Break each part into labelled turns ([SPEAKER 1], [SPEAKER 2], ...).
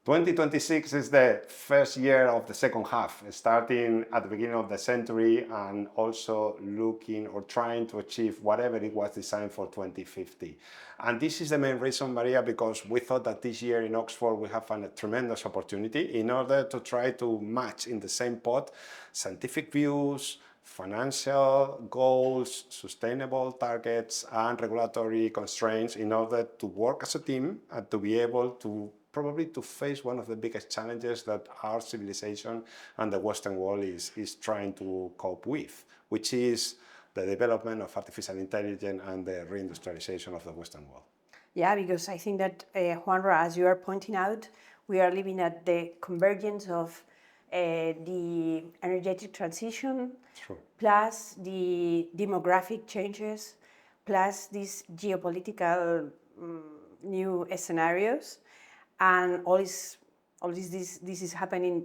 [SPEAKER 1] 2026 is the first year of the second half, starting at the beginning of the century and also looking or trying to achieve whatever it was designed for 2050. And this is the main reason, Maria, because we thought that this year in Oxford we have a tremendous opportunity in order to try to match in the same pot scientific views, financial goals, sustainable targets, and regulatory constraints in order to work as a team and to be able to probably to face one of the biggest challenges that our civilization and the Western world is trying to cope with, which is the development of artificial intelligence and the reindustrialization of the Western world.
[SPEAKER 2] Yeah, because I think that, Juan, as you are pointing out, we are living at the convergence of the energetic transition,
[SPEAKER 1] True.
[SPEAKER 2] plus the demographic changes, plus these geopolitical new scenarios, and this is happening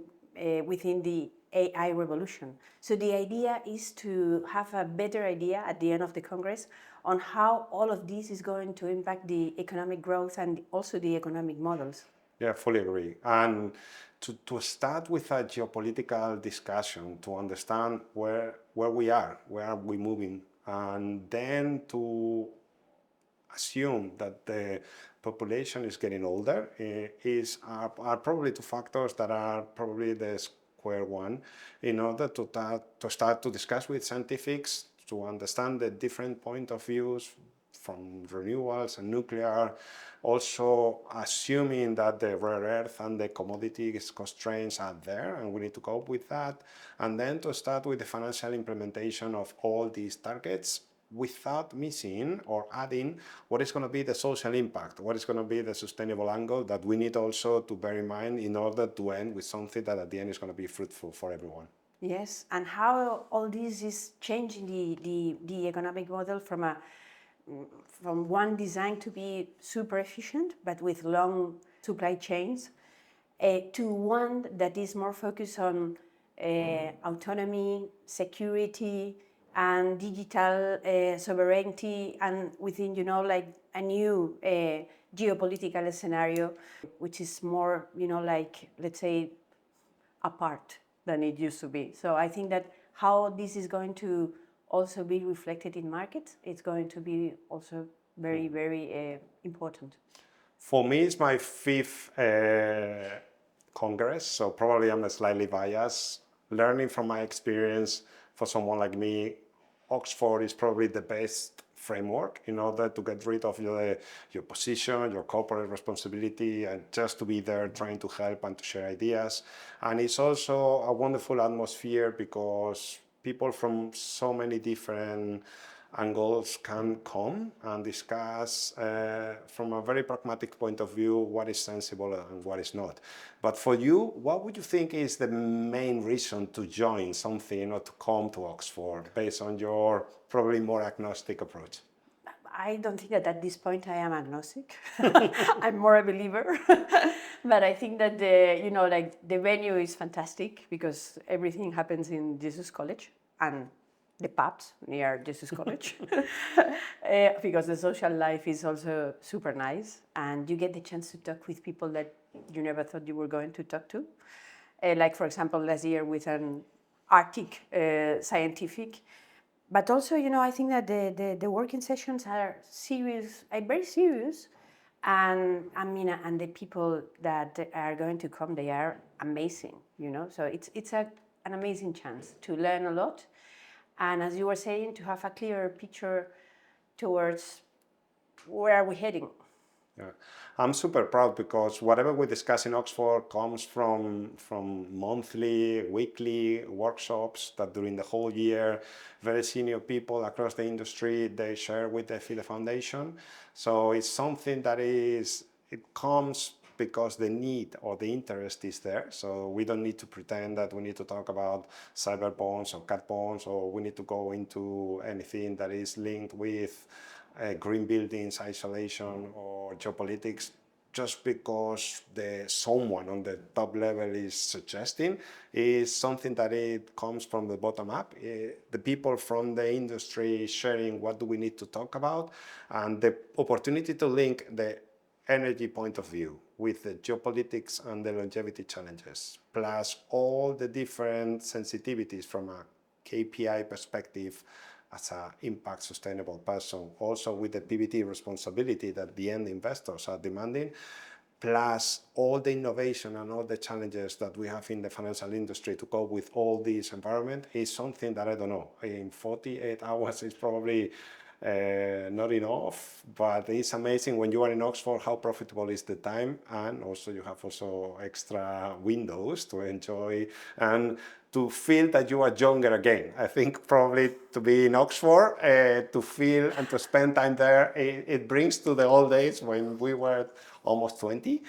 [SPEAKER 2] within the AI revolution. So the idea is to have a better idea at the end of the Congress on how all of this is going to impact the economic growth and also the economic models.
[SPEAKER 1] Yeah, fully agree. And to start with a geopolitical discussion, to understand where we are we moving, and then to assume that the population is getting older are probably two factors that are probably the square one in order to start to discuss with scientifics to understand the different point of views from renewables and nuclear, also assuming that the rare earth and the commodities constraints are there and we need to cope with that, and then to start with the financial implementation of all these targets without missing or adding what is going to be the social impact, what is going to be the sustainable angle that we need also to bear in mind in order to end with something that at the end is going to be fruitful for everyone.
[SPEAKER 2] Yes, and how all this is changing the economic model from one designed to be super efficient but with long supply chains to one that is more focused on autonomy, security, and digital sovereignty, and within, like a new geopolitical scenario, which is more, like, let's say, apart than it used to be. So I think that how this is going to also be reflected in markets, it's going to be also very, very important.
[SPEAKER 1] For me, it's my fifth Congress, so probably I'm slightly biased. Learning from my experience, for someone like me, Oxford is probably the best framework in order to get rid of your position, your corporate responsibility, and just to be there trying to help and to share ideas. And it's also a wonderful atmosphere because people from so many different angles can come and discuss from a very pragmatic point of view what is sensible and what is not. But for you, what would you think is the main reason to join something or to come to Oxford based on your probably more agnostic approach?
[SPEAKER 2] I don't think that at this point I am agnostic. I'm more a believer. But I think that the venue is fantastic because everything happens in Jesus College and the pubs near Jesus College, because the social life is also super nice, and you get the chance to talk with people that you never thought you were going to talk to. Like, for example, last year with an Arctic scientific. But also, I think that the working sessions are serious, very serious, and and the people that are going to come, they are amazing, So it's an amazing chance to learn a lot. And as you were saying, to have a clearer picture towards where are we heading.
[SPEAKER 1] Yeah. I'm super proud because whatever we discuss in Oxford comes from monthly, weekly workshops that during the whole year, very senior people across the industry, they share with the Fide Foundation. So it's something that it comes because the need or the interest is there. So we don't need to pretend that we need to talk about cyber bonds or cat bonds, or we need to go into anything that is linked with green buildings, isolation, or geopolitics, just because someone on the top level is suggesting, is something that it comes from the bottom up. The people from the industry sharing what do we need to talk about, and the opportunity to link the energy point of view with the geopolitics and the longevity challenges, plus all the different sensitivities from a KPI perspective as an impact sustainable person, also with the PBT responsibility that the end investors are demanding, plus all the innovation and all the challenges that we have in the financial industry to cope with all this environment, is something that I don't know, in 48 hours is probably not enough, but it's amazing when you are in Oxford how profitable is the time, and also you have also extra windows to enjoy and to feel that you are younger again. I think probably to be in Oxford, to feel and to spend time there, it brings to the old days when we were almost 20,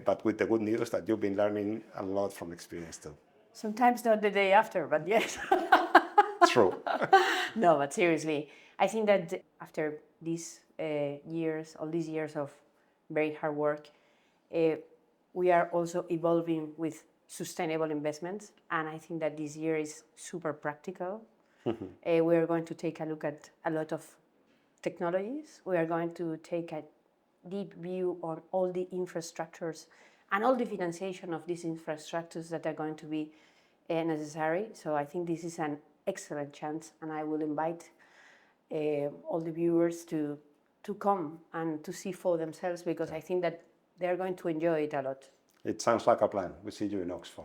[SPEAKER 1] but with the good news that you've been learning a lot from experience too.
[SPEAKER 2] Sometimes not the day after, but yes.
[SPEAKER 1] True.
[SPEAKER 2] No, but seriously, I think that after these years, all these years of very hard work, we are also evolving with sustainable investments, and I think that this year is super practical. We are going to take a look at a lot of technologies. We are going to take a deep view on all the infrastructures and all the financiation of these infrastructures that are going to be necessary. So I think this is an excellent chance, and I will invite all the viewers to come and to see for themselves, because I think that they're going to enjoy it a lot.
[SPEAKER 1] It sounds like a plan. We see you in Oxford.